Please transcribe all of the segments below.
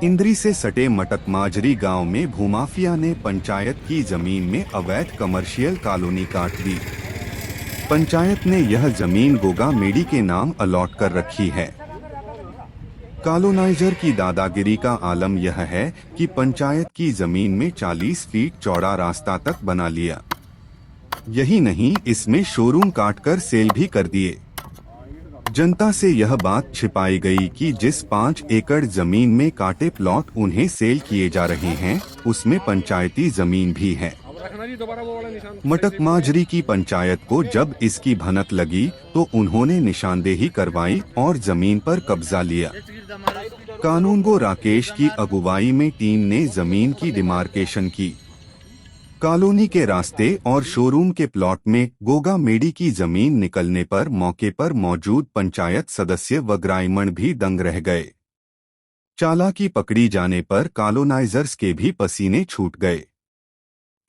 इंद्री से सटे मटकमाजरी गांव में भूमाफिया ने पंचायत की जमीन में अवैध कमर्शियल कॉलोनी काट दी। पंचायत ने यह जमीन गोगा मेडी के नाम अलॉट कर रखी है। कॉलोनाइजर की दादागिरी का आलम यह है कि पंचायत की जमीन में 40 फीट चौड़ा रास्ता तक बना लिया। यही नहीं, इसमें शोरूम काटकर सेल भी कर दिए। जनता से यह बात छिपाई गई कि जिस 5 एकड़ जमीन में काटे प्लॉट उन्हें सेल किए जा रहे हैं, उसमें पंचायती जमीन भी है। मटकमाजरी की पंचायत को जब इसकी भनक लगी तो उन्होंने निशानदेही करवाई और जमीन पर कब्जा लिया। कानूनगो राकेश की अगुवाई में टीम ने जमीन की डिमार्केशन की। कॉलोनी के रास्ते और शोरूम के प्लॉट में गोगा मेडी की जमीन निकलने पर मौके पर मौजूद पंचायत सदस्य व ग्रामीण भी दंग रह गए। चालाकी पकड़ी जाने पर कॉलोनाइजर्स के भी पसीने छूट गए,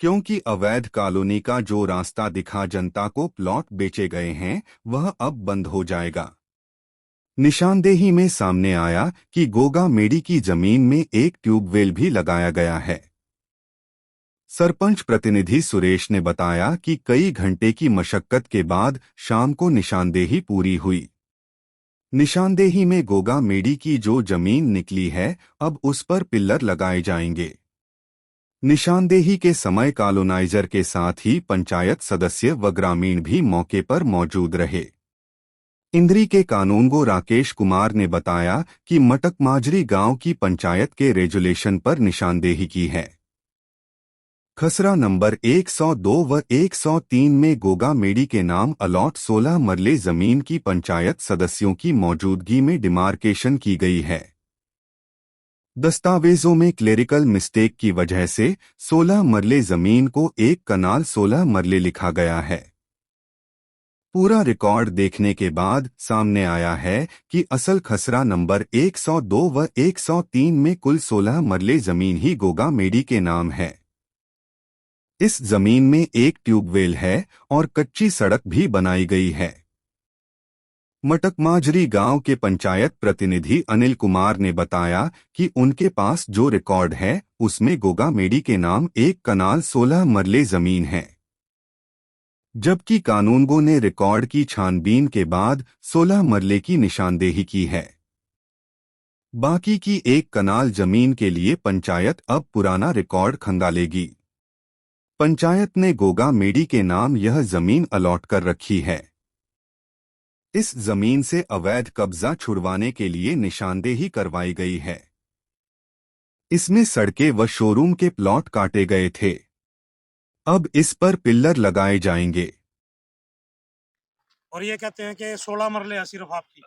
क्योंकि अवैध कॉलोनी का जो रास्ता दिखा जनता को प्लॉट बेचे गए हैं, वह अब बंद हो जाएगा। निशानदेही में सामने आया कि गोगा मेडी की जमीन में एक ट्यूबवेल भी लगाया गया है। सरपंच प्रतिनिधि सुरेश ने बताया कि कई घंटे की मशक्कत के बाद शाम को निशानदेही पूरी हुई। निशानदेही में गोगा मेडी की जो जमीन निकली है, अब उस पर पिल्लर लगाए जाएंगे। निशानदेही के समय कॉलोनाइजर के साथ ही पंचायत सदस्य व ग्रामीण भी मौके पर मौजूद रहे। इंद्री के कानूनगो राकेश कुमार ने बताया कि मटकमाजरी गांव की पंचायत के रेजुलेशन पर निशानदेही की है। खसरा नंबर 102 व 103 में गोगा मेडी के नाम अलॉट 16 मरले जमीन की पंचायत सदस्यों की मौजूदगी में डिमार्केशन की गई है। दस्तावेजों में क्लेरिकल मिस्टेक की वजह से 16 मरले जमीन को 1 कनाल 16 मरले लिखा गया है। पूरा रिकॉर्ड देखने के बाद सामने आया है कि असल खसरा नंबर 102 व 103 में कुल 16 मरले जमीन ही गोगा मेडी के नाम है। इस जमीन में एक ट्यूबवेल है और कच्ची सड़क भी बनाई गई है। मटकमाजरी गांव के पंचायत प्रतिनिधि अनिल कुमार ने बताया कि उनके पास जो रिकॉर्ड है, उसमें गोगा मेडी के नाम 1 कनाल 16 मरले जमीन है, जबकि कानूनगो ने रिकॉर्ड की छानबीन के बाद 16 मरले की निशानदेही की है। बाकी की 1 कनाल जमीन के लिए पंचायत अब पुराना रिकॉर्ड खंगालेगी। पंचायत ने गोगा मेडी के नाम यह जमीन अलॉट कर रखी है। इस जमीन से अवैध कब्जा छुड़वाने के लिए निशानदेही करवाई गई है। इसमें सड़कें व शोरूम के प्लॉट काटे गए थे। अब इस पर पिल्लर लगाए जाएंगे। और ये कहते हैं कि 16 मरले है सिर्फ आपकी।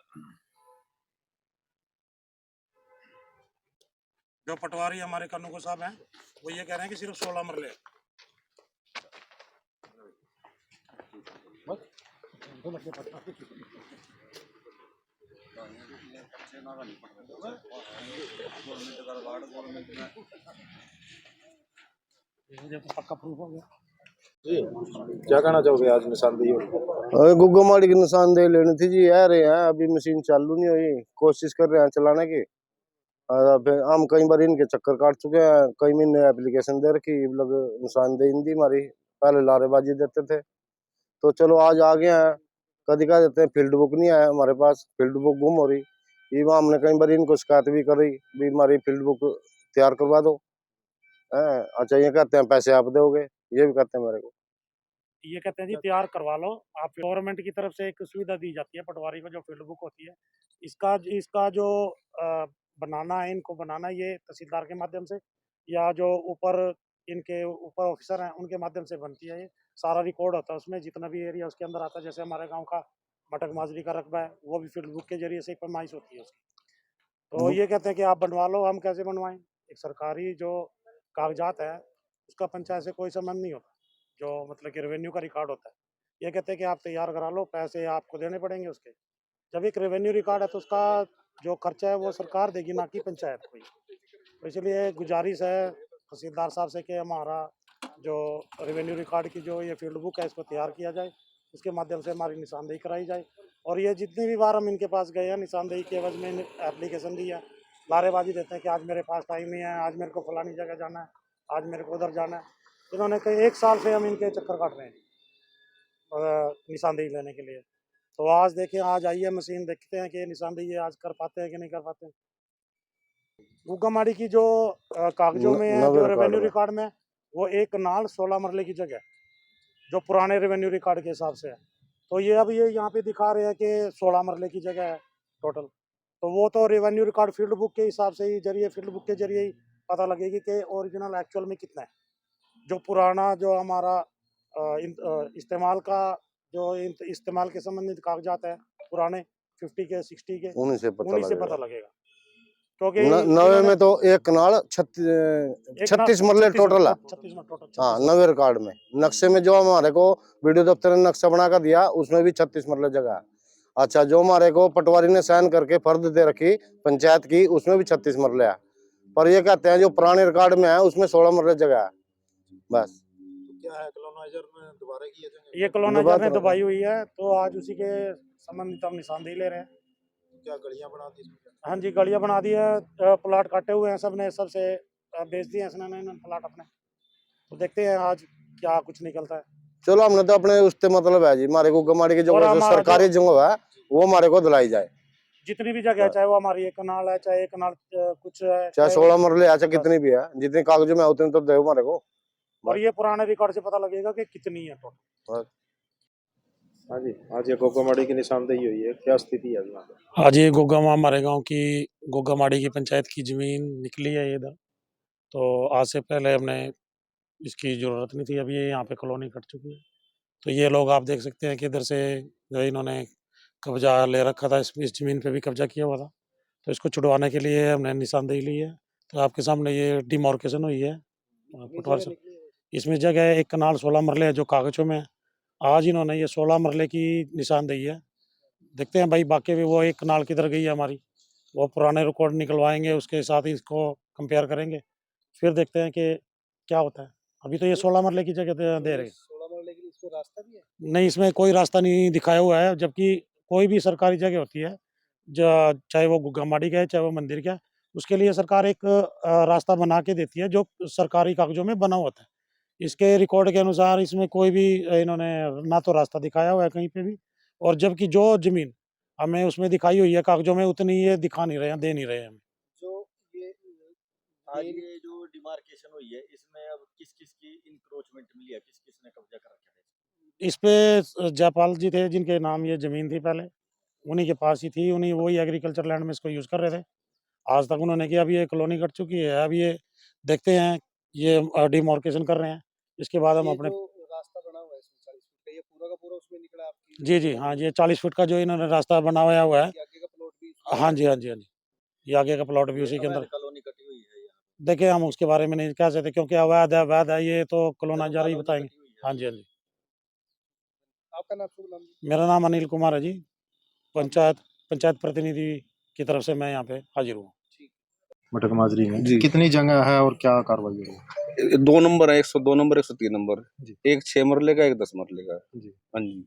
जो पटवारी हमारे कानून साहब हैं, वो ये कह रहे हैं कि सिर्फ 16 मरले है। पक्का प्रूफ हो गया जी। क्या कहना चाहोगे आज निशानदेही हुई? गुग्गो माड़ी की निशानदेही लेनी थी जी। आ रहे हैं, अभी मशीन चालू नहीं हुई, कोशिश कर रहे हैं चलाने की। फिर हम कई बार इनके चक्कर काट चुके हैं, कई महीने एप्लीकेशन दे रखी, मतलब निशानदेही नहीं दी हमारी। पहले लारेबाजी देते थे, तो चलो आज आ गए हैं। कभी कह देते हैं फील्ड बुक नहीं है हमारे पास, फील्ड बुक गुम हो रही। ये हमने कई बार इनको शिकायत भी करी भी हमारी फील्ड बुक तैयार करवा दो। अच्छा, ये कहते हैं पैसे आप दोगे, ये भी कहते हैं मेरे को। ये कहते हैं जी तैयार करवा लो आप। गवर्नमेंट की तरफ से एक सुविधा दी जाती है पटवारी को, जो फील्ड बुक होती है। इसका इसका जो बनाना है, इनको बनाना ये तहसीलदार के माध्यम से या जो ऊपर इनके ऊपर ऑफिसर हैं उनके माध्यम से बनती है। ये सारा रिकॉर्ड होता है उसमें, जितना भी एरिया उसके अंदर आता है। जैसे हमारे गांव का मटक माजरी का रकबा है, वो भी फील्ड बुक के जरिए से पैमाइश होती है उसकी। तो ये कहते हैं कि आप बनवा लो। हम कैसे बनवाएं? एक सरकारी जो कागजात है उसका पंचायत से कोई संबंध नहीं होता, जो मतलब कि रेवेन्यू का रिकॉर्ड होता है। ये कहते हैं कि आप तैयार करा लो, पैसे आपको देने पड़ेंगे उसके। जब एक रेवेन्यू रिकॉर्ड है तो उसका जो खर्चा है वो सरकार देगी, ना कि पंचायत कोई। तो इसलिए गुजारिश है तहसीलदार साहब से कि हमारा जो रेवेन्यू रिकॉर्ड की जो ये फील्ड बुक है, इसको तैयार किया जाए, इसके माध्यम से हमारी निशानदेही कराई जाए। और ये जितनी भी बार हम इनके पास गए हैं, निशानदेही के एवज में एप्लीकेशन दी है, लारेबाजी देते हैं कि आज मेरे पास टाइम नहीं है, आज मेरे को फलानी जगह जाना है, आज मेरे को उधर जाना है। इन्होंने कई 1 साल से हम इनके चक्कर काट रहे हैं निशानदेही लेने के लिए। तो आज देखें, आज आई है मशीन, देखते हैं कि ये निशानदेही आज कर पाते हैं कि नहीं कर पाते हैं। गुग्गामाड़ी की जो कागजों में है, जो रेवेन्यू रिकॉर्ड में, वो एक कनाल 16 मरले की जगह है, जो पुराने रेवेन्यू रिकॉर्ड के हिसाब से है। तो ये अब ये यहाँ पे दिखा रहे हैं कि 16 मरले की जगह है टोटल। तो वो तो रेवेन्यू रिकॉर्ड फील्ड बुक के हिसाब से ही जरिए, फील्ड बुक के जरिए ही पता लगेगी कि ओरिजिनल एक्चुअल में कितना है। जो पुराना जो हमारा इस्तेमाल का जो इस्तेमाल के संबंधित कागजात है पुराने 50 के 60 के, उन्हीं से पता लगेगा। क्योंकि नवे में तो एक कनाल 36 मरले टोटल है। 36 में टोटल। हाँ, नवे रिकॉर्ड में नक्शे में जो हमारे को वीडियो दफ्तर ने नक्शा बना कर दिया, उसमें भी 36 मरले जगह है। अच्छा, जो हमारे को पटवारी ने साइन करके फर्द दे रखी पंचायत की, उसमें भी 36 मरले है। पर ये कहते हैं जो पुराने रिकॉर्ड में है उसमें 16 मरले जगह है बस। क्या है, कॉलोनाइजर ने दोबारा की है ये कॉलोनाइजर ने दबाई हुई है, तो आज उसी के संबंधित हम निशानदेही ले रहे हैं। क्या गलियां बना दी इसमें? हाँ जी, गलियां बना दी है, प्लाट काटे हुए हैं, सबने सबसे बेच दिए हैं इन्होंने प्लाट अपने। तो देखते हैं आज क्या कुछ निकलता है। चलो, हमने तो अपने उससे मतलब है जी, हमारे को गुग्गामाड़ी की जो और हमारा सरकारी जगह है वो हमारे को दिलाई जाए। जितनी भी जगह है, चाहे वो हमारी एक कनाल है, चाहे एक कनाल कुछ है, चाहे 16 मरले है, चाहे कितनी भी है, जितनी कागजों में है उतनी तो दे हमारे को। और ये पुराने रिकॉर्ड से पता लगेगा कि कितनी है टोटल। हाँ जी, आज ये गुग्गामाड़ी की निशानदेही हुई है, क्या स्थिति है यहाँ पे? आज ये गोगामा हमारे गांव की गोगामाड़ी की पंचायत की जमीन निकली है ये इधर। तो आज से पहले हमने इसकी ज़रूरत नहीं थी, अभी ये यहाँ पे कॉलोनी कट चुकी है। तो ये लोग आप देख सकते हैं कि इधर से जो इन्होंने कब्जा ले रखा था, इस ज़मीन पे भी कब्जा किया हुआ था। तो इसको छुड़वाने के लिए हमने निशानदेही ली है। तो आपके सामने ये डिमार्केशन हुई है पटवारी से। इसमें जगह है, एक कनाल 16 मरले है जो कागजों में है। आज इन्होंने ये 16 मरले की निशानदेही है। देखते हैं भाई, बाकी भी वो एक कनाल किधर गई है हमारी, वो पुराने रिकॉर्ड निकलवाएंगे, उसके साथ ही इसको कंपेयर करेंगे, फिर देखते हैं कि क्या होता है। अभी तो ये 16 मरले की जगह दे रहे हैं। 16 मरले के लिए इसमें रास्ता भी है? नहीं, इसमें कोई रास्ता नहीं दिखाया हुआ है, जबकि कोई भी सरकारी जगह होती है, चाहे वो गुग्गामाड़ी का है, चाहे वो मंदिर का है, उसके लिए सरकार एक रास्ता बना के देती है जो सरकारी कागजों में बना होता है। इसके रिकॉर्ड के अनुसार इसमें कोई भी इन्होंने ना तो रास्ता दिखाया हुआ है कहीं पे भी, और जबकि जो ज़मीन हमें उसमें दिखाई हुई है कागजों में, उतनी ये दिखा नहीं रहे हैं, दे नहीं रहे हैं हमें। जो ये आज ये जो डिमार्केशन हुई है, इसमें अब किस किस की इंक्रोचमेंट मिली है, किस किस ने कब्जा कर रखा है? इस पे जयपाल जी थे जिनके नाम ये ज़मीन थी पहले, उन्हीं के पास ही थी, उन्हीं वही एग्रीकल्चर लैंड में इसको यूज़ कर रहे थे। आज तक उन्होंने किया, अभी ये कॉलोनी कट चुकी है, अब ये देखते हैं, ये डिमार्केशन कर रहे हैं, इसके बाद हम अपने रास्ता बना हुआ है इसमें 40 फुट का, ये पूरा का पूरा उसमें निकला आपकी? जी, जी, हाँ, ये 40 फुट का जो इन्होंने रास्ता बनाया हुआ है। आगे का प्लॉट भी? हाँ जी, हाँ जी, हाँ जी। ये आगे का प्लॉट भी उसी के अंदर। कॉलोनी कटी हुई है यहाँ? देखिए, हम उसके बारे में नहीं कह सकते, क्योंकि अवैध है, ये तो कॉलोनाइज़र ही बताएँगे। हाँ जी, हाँ जी। आपका नाम, शुभ नाम? मेरा नाम अनिल कुमार है जी। पंचायत प्रतिनिधि की तरफ से मैं यहाँ पे हाज़िर हुआ। मटक माजरी में जी। कितनी जगह है और क्या कार्रवाई है? 2 नंबर है, 102 नंबर, 103 नंबर। जी। एक 6 मरले का, एक 10 मरले का। जी, हाँ जी।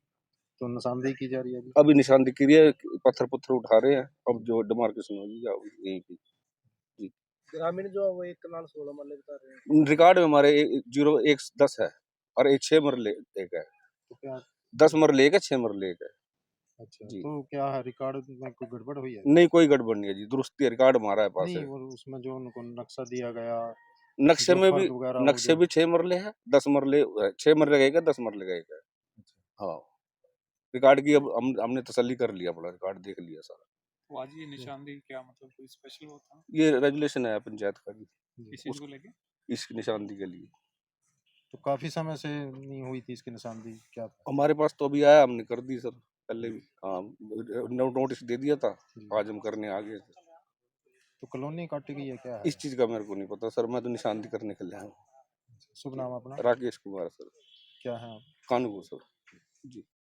तो निशानदेही की जा रही है अभी? अभी निशान दिख रही है, पत्थर उठा रहे हैं, अब जो डिमार्केशन होगी यहीं पे। जी। ग्रामीण जो वो एक कनाल 16 मरले बता रहे हैं। रिकॉर्ड में हमारे 0 1 10 है और एक 6 मरले एक है। तो क्या? 10 मरले एक है, 6 मरले एक है। अच्छा, जी। तो क्या है, रिकॉर्ड में कोई गड़बड़ हुई है? नहीं, कोई गड़बड़ नहीं है जी, दुरुस्ती रिकॉर्ड हमारा है पास नहीं, है। वो उसमें जो उनको नक्शा दिया गया, नक्शे जो में भी फर्द वगैरह वो नक्शे जो- भी 6 मरले है, 10 मरले 6 मरले का एक है, 10 मरले का एक है। हाँ, रिकॉर्ड की अब हमने तसल्ली कर लिया, अपना रिकॉर्ड देख लिया सारा। तो आज ये निशानदेही क्या मतलब कोई स्पेशल होता है ये रेगुलेशन है पंचायत का जी, इस चीज को लेके? इसकी निशानदेही के लिए। तो काफी समय से नहीं हुई थी इसकी निशानदेही, क्या? हमारे पास तो अभी आया, हमने कर दी सर पहले भी। हाँ, नोटिस दे दिया था, आज हम करने आ गए थे। तो कॉलोनी काटी गई है, क्या है? इस चीज का मेरे को नहीं पता सर, मैं तो निशानदेही करने के लिए आया हूँ। शुभ नाम अपना? राकेश कुमार सर, क्या है आप? कानून सर। जी।